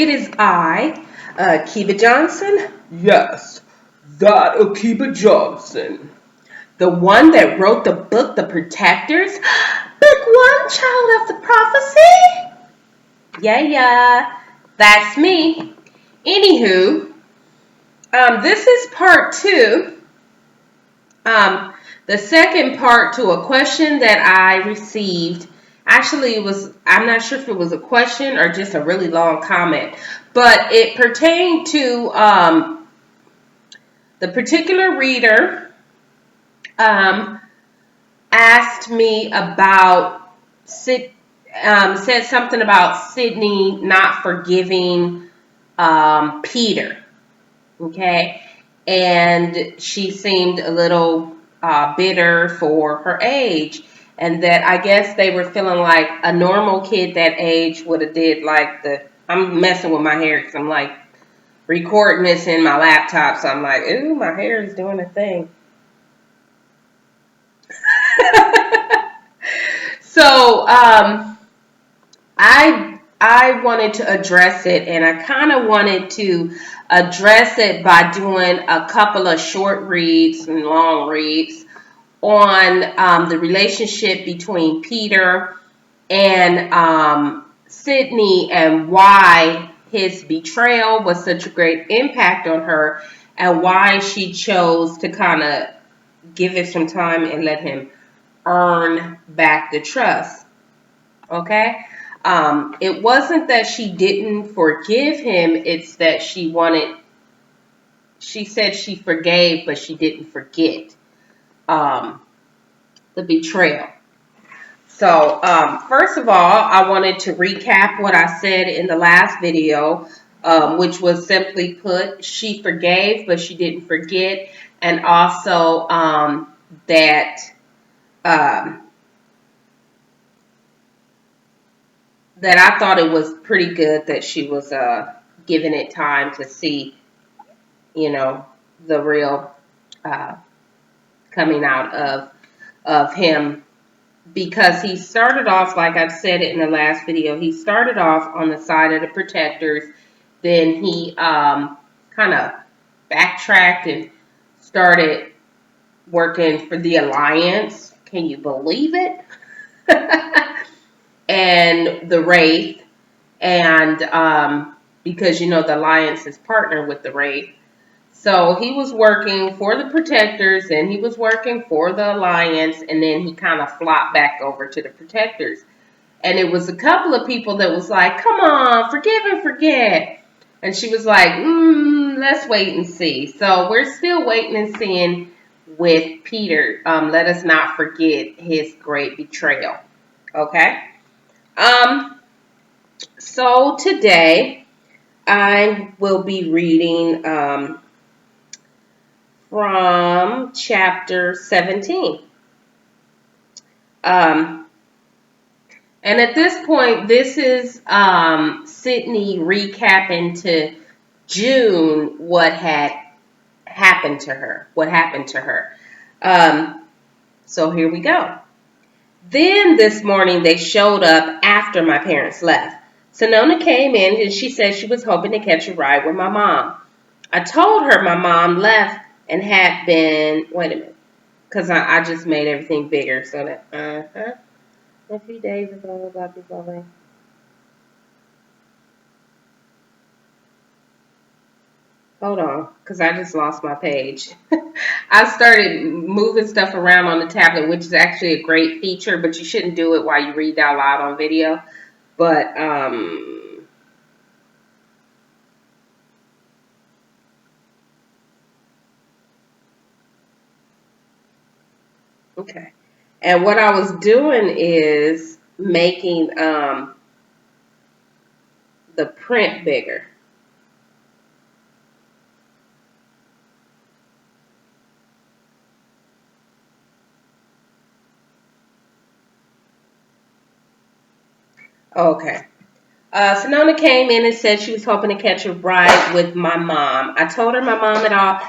it is I, Kiba Johnson, Yes, that Akiba Johnson. the one that wrote the book, The Protectors. Book one, Child of the Prophecy. Yeah, that's me. Anywho, this is part two. The second part to a question that I received. Actually, I'm not sure if it was a question or just a really long comment, but it pertained to the particular reader asked me about said something about Sydney not forgiving Peter. Okay, and she seemed a little bitter for her age, and that I guess they were feeling like a normal kid that age would have did like I'm messing with my hair because I'm like recording this in my laptop, so I'm like, ooh, my hair is doing a thing. So I wanted to address it, and I kind of wanted to address it by doing a couple of short reads and long reads on the relationship between Peter and Sydney, and why his betrayal was such a great impact on her, and why she chose to kind of give it some time and let him earn back the trust. Okay? It wasn't that she didn't forgive him, it's that she said she forgave, but she didn't forget the betrayal. So, first of all, I wanted to recap what I said in the last video, which was simply put, she forgave, but she didn't forget, and also that um, that I thought it was pretty good that she was giving it time to see, the real uh, coming out of him, because he started off, like I've said it in the last video, he started off on the side of the protectors, then he kind of backtracked and started working for the Alliance. Can you believe it? And the Wraith, and because the Alliance is partnered with the Wraith. So he was working for the Protectors, and he was working for the Alliance, and then he kind of flopped back over to the Protectors. And it was a couple of people that was like, come on, forgive and forget. And she was like, let's wait and see. So we're still waiting and seeing with Peter. Let us not forget his great betrayal. Okay? So today I will be reading from chapter 17. And at this point, this is Sydney recapping to June what had happened to her. So here we go. Then this morning they showed up after my parents left. Sonona came in and she said she was hoping to catch a ride with my mom. I told her my mom left and had been, wait a minute, because I just made everything bigger so that, a few days ago, blah, blah, blah, blah. Hold on, because I just lost my page. I started moving stuff around on the tablet, which is actually a great feature, but you shouldn't do it while you read out loud on video. But, okay. And what I was doing is making the print bigger. Okay. Sonona came in and said she was hoping to catch a ride with my mom. I told her my mom left,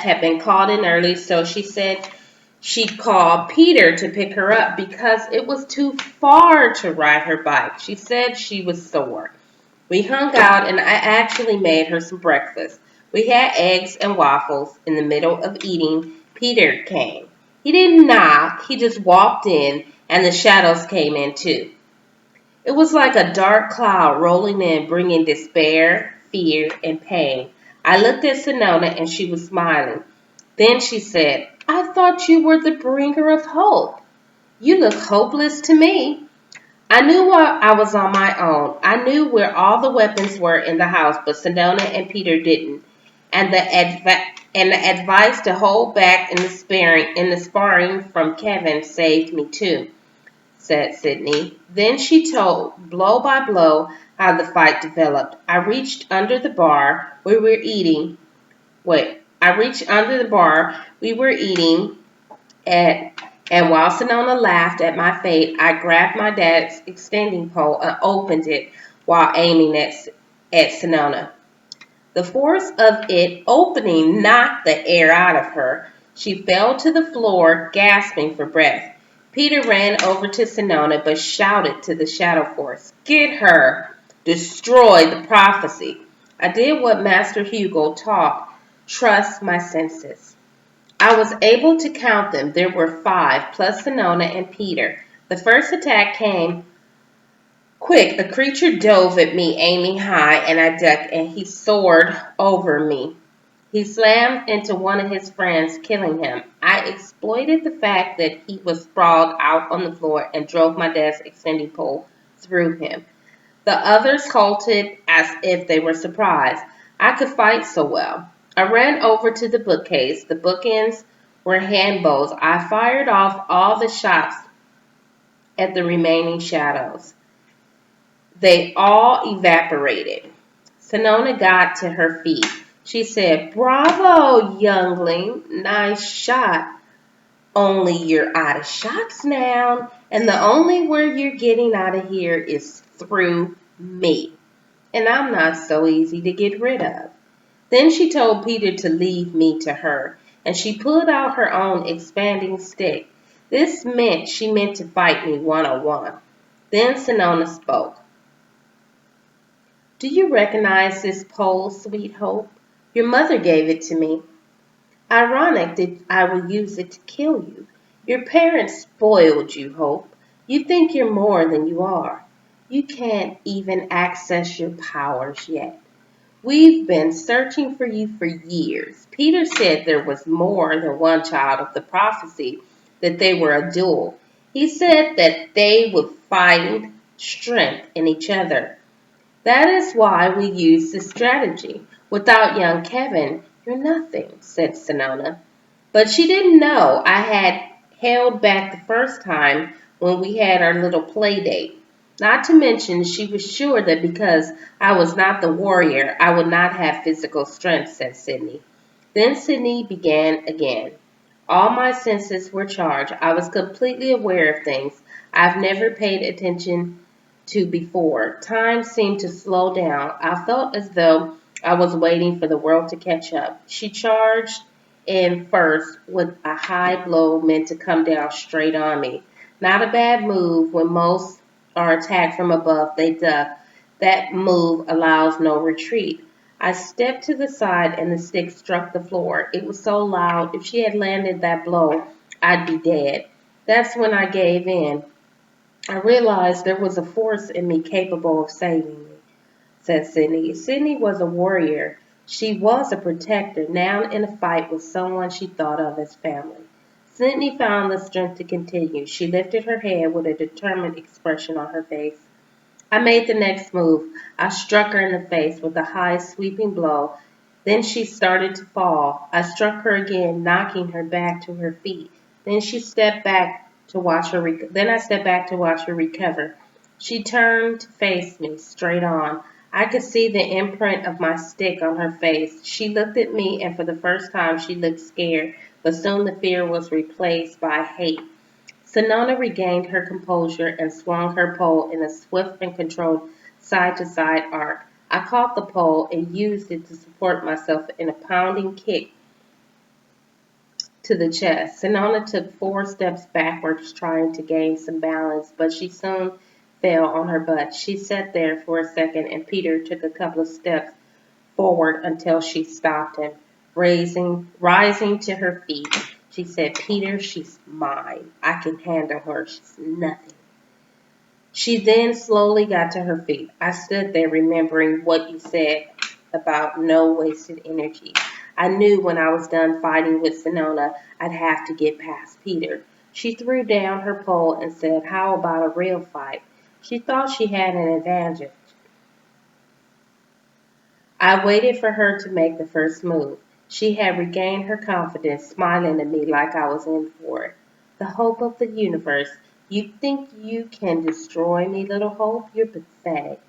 had been called in early, so she said She called Peter to pick her up because it was too far to ride her bike. She said she was sore. We hung out and I actually made her some breakfast. We had eggs and waffles. In the middle of eating, Peter came. He didn't knock, he just walked in and the shadows came in too. It was like a dark cloud rolling in, bringing despair, fear, and pain. I looked at Sonona and she was smiling. Then she said, I thought you were the bringer of hope. You look hopeless to me. I knew I was on my own. I knew where all the weapons were in the house, but Sedona and Peter didn't. And the advice to hold back in the sparring from Kevin saved me too, said Sydney. Then she told, blow by blow, how the fight developed. I reached under the bar we were eating at, and while Sonona laughed at my fate, I grabbed my dad's extending pole and opened it while aiming at Sonona. The force of it opening knocked the air out of her. She fell to the floor, gasping for breath. Peter ran over to Sonona but shouted to the Shadow Force, get her! Destroy the prophecy! I did what Master Hugo taught, trust my senses. I was able to count them. There were 5, plus Sonona and Peter. The first attack came quick. A creature dove at me, aiming high, and I ducked, and he soared over me. He slammed into one of his friends, killing him. I exploited the fact that he was sprawled out on the floor and drove my dad's extending pole through him. The others halted as if they were surprised. I could fight so well. I ran over to the bookcase. The bookends were hand bows. I fired off all the shots at the remaining shadows. They all evaporated. Sonona got to her feet. She said, bravo, youngling. Nice shot. Only you're out of shots now, and the only way you're getting out of here is through me. And I'm not so easy to get rid of. Then she told Peter to leave me to her, and she pulled out her own expanding stick. This meant she meant to fight me one-on-one. Then Sonona spoke. Do you recognize this pole, Sweet Hope? Your mother gave it to me. Ironic that I would use it to kill you. Your parents spoiled you, Hope. You think you're more than you are. You can't even access your powers yet. We've been searching for you for years. Peter said there was more than one child of the prophecy, that they were a duel. He said that they would find strength in each other. That is why we use this strategy. Without young Kevin, you're nothing, said Sonona. But she didn't know I had held back the first time when we had our little play date. Not to mention, she was sure that because I was not the warrior, I would not have physical strength, said Sydney. Then Sydney began again. All my senses were charged. I was completely aware of things I've never paid attention to before. Time seemed to slow down. I felt as though I was waiting for the world to catch up. She charged in first with a high blow meant to come down straight on me. Not a bad move. When most are attacked from above, they duck. That move allows no retreat. I stepped to the side and the stick struck the floor. It was so loud. If she had landed that blow, I'd be dead. That's when I gave in. I realized there was a force in me capable of saving me, said Sydney. Sydney was a warrior. She was a protector, now in a fight with someone she thought of as family. Sydney found the strength to continue. She lifted her head with a determined expression on her face. I made the next move. I struck her in the face with a high, sweeping blow. Then she started to fall. I struck her again, knocking her back to her feet. Then she stepped back to watch her. Then I stepped back to watch her recover. She turned to face me, straight on. I could see the imprint of my stick on her face. She looked at me, and for the first time, she looked scared. But soon the fear was replaced by hate. Sonona regained her composure and swung her pole in a swift and controlled side-to-side arc. I caught the pole and used it to support myself in a pounding kick to the chest. Sonona took 4 steps backwards, trying to gain some balance, but she soon fell on her butt. She sat there for a second, and Peter took a couple of steps forward until she stopped him. Rising to her feet, she said, "Peter, she's mine. I can handle her. She's nothing." She then slowly got to her feet. I stood there remembering what you said about no wasted energy. I knew when I was done fighting with Sonona, I'd have to get past Peter. She threw down her pole and said, "How about a real fight?" She thought she had an advantage. I waited for her to make the first move. She had regained her confidence, smiling at me like I was in for it. "The hope of the universe. You think you can destroy me, little hope? You're pathetic."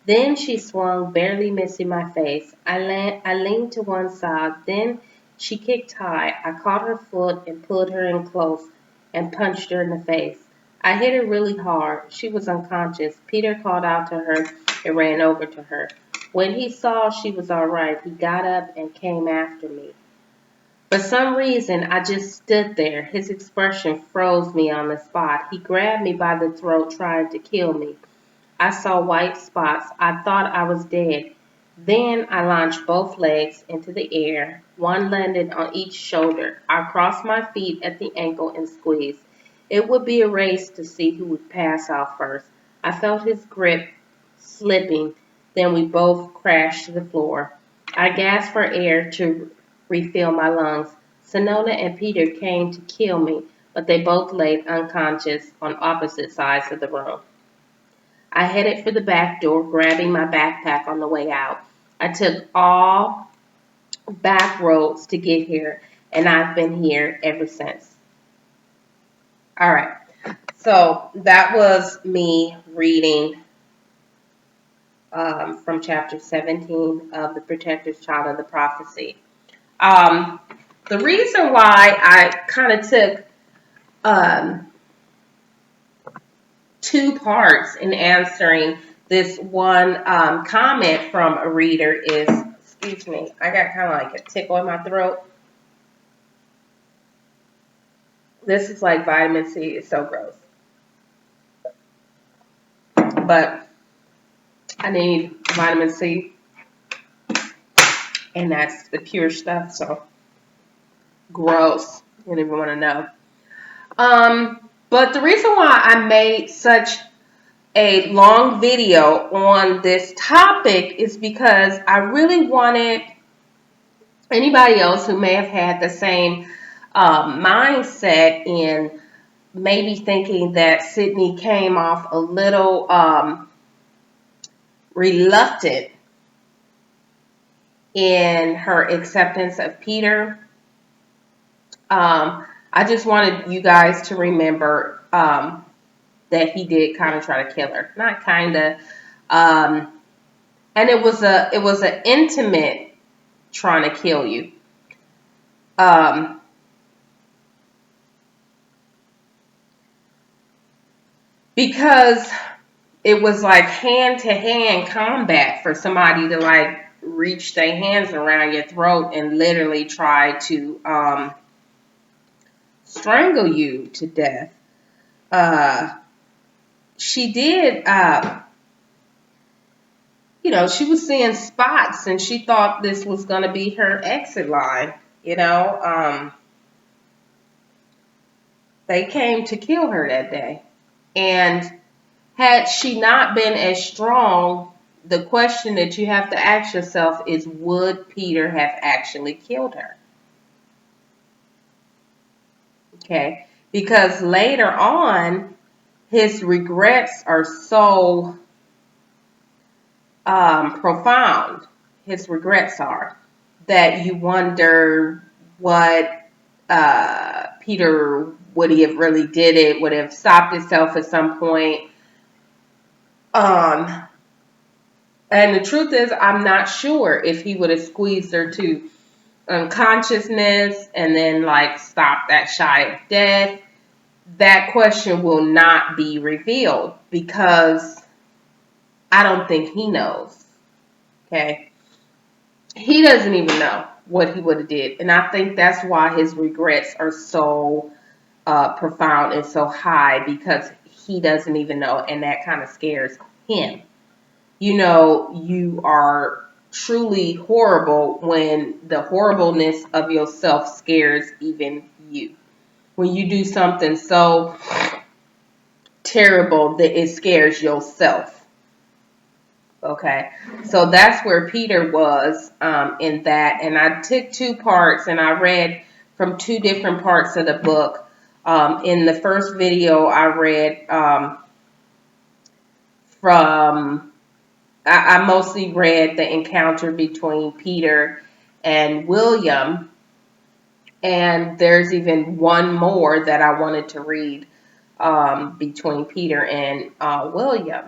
Then she swung, barely missing my face. I leaned to one side. Then she kicked high. I caught her foot and pulled her in close and punched her in the face. I hit her really hard. She was unconscious. Peter called out to her and ran over to her. When he saw she was all right, he got up and came after me. For some reason, I just stood there. His expression froze me on the spot. He grabbed me by the throat, trying to kill me. I saw white spots. I thought I was dead. Then I launched both legs into the air. One landed on each shoulder. I crossed my feet at the ankle and squeezed. It would be a race to see who would pass out first. I felt his grip slipping. Then we both crashed to the floor. I gasped for air to refill my lungs. Sonona and Peter came to kill me, but they both laid unconscious on opposite sides of the room. I headed for the back door, grabbing my backpack on the way out. I took all back roads to get here, and I've been here ever since. All right. So that was me reading from chapter 17 of The Protector's Child of the Prophecy. Um, the reason why I kind of took um, 2 parts in answering this one comment from a reader is, excuse me, I got kind of like a tickle in my throat. This is like vitamin C. It's so gross. But I need vitamin C, and that's the pure stuff, so gross. You don't even want to know. But the reason why I made such a long video on this topic is because I really wanted anybody else who may have had the same mindset in maybe thinking that Sydney came off a little reluctant in her acceptance of Peter. I just wanted you guys to remember that he did kind of try to kill her. Not kind of. And it was an intimate trying to kill you. Because it was like hand-to-hand combat for somebody to like reach their hands around your throat and literally try to strangle you to death. She did, she was seeing spots and she thought this was going to be her exit line, They came to kill her that day. And had she not been as strong, the question that you have to ask yourself is, would Peter have actually killed her? Okay, because later on, his regrets are so profound. His regrets are that you wonder what Peter, would he have really did it, would have stopped himself at some point. And the truth is, I'm not sure if he would have squeezed her to unconsciousness and then like stop that shy of death. That question will not be revealed because I don't think he knows. Okay. He doesn't even know. what he would have did. And I think that's why his regrets are so profound and so high, because he doesn't even know, and that kind of scares him. You know, you are truly horrible when the horribleness of yourself scares even you. When you do something so terrible that it scares yourself. Okay, so that's where Peter was in that, and I took two parts and I read from two different parts of the book. In the first video, I read from I mostly read the encounter between Peter and William, and there's even one more that I wanted to read between Peter and William.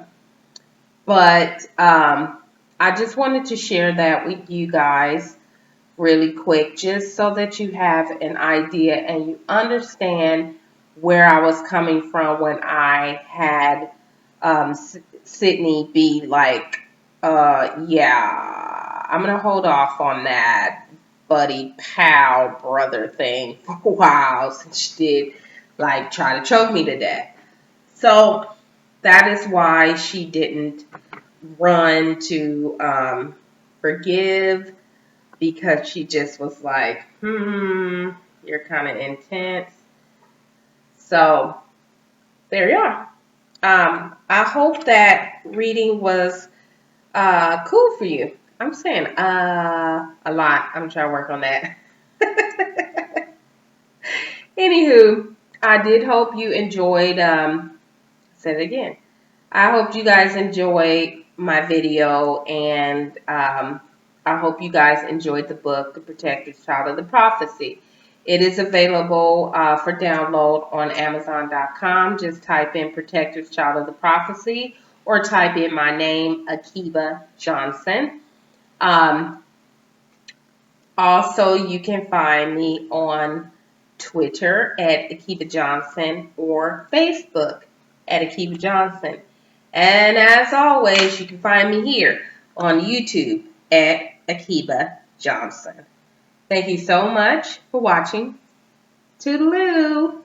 But I just wanted to share that with you guys really quick, just so that you have an idea and you understand where I was coming from when I had Sydney be like, yeah, I'm going to hold off on that buddy, pal, brother thing for a while, since she did like try to choke me to death. So that is why she didn't run to forgive, because she just was like, you're kind of intense. So there you are. I hope that reading was cool for you. I'm saying a lot. I'm trying to work on that. Anywho, I did hope you enjoyed, said it again. I hope you guys enjoyed my video, and I hope you guys enjoyed the book, The Protector's Child of the Prophecy. It is available for download on Amazon.com. Just type in Protector's Child of the Prophecy, or type in my name, Akiba Johnson. Also, you can find me on Twitter at Akiba Johnson, or Facebook at Akiba Johnson. And as always, you can find me here on YouTube at Akiba Johnson. Thank you so much for watching. Toodaloo!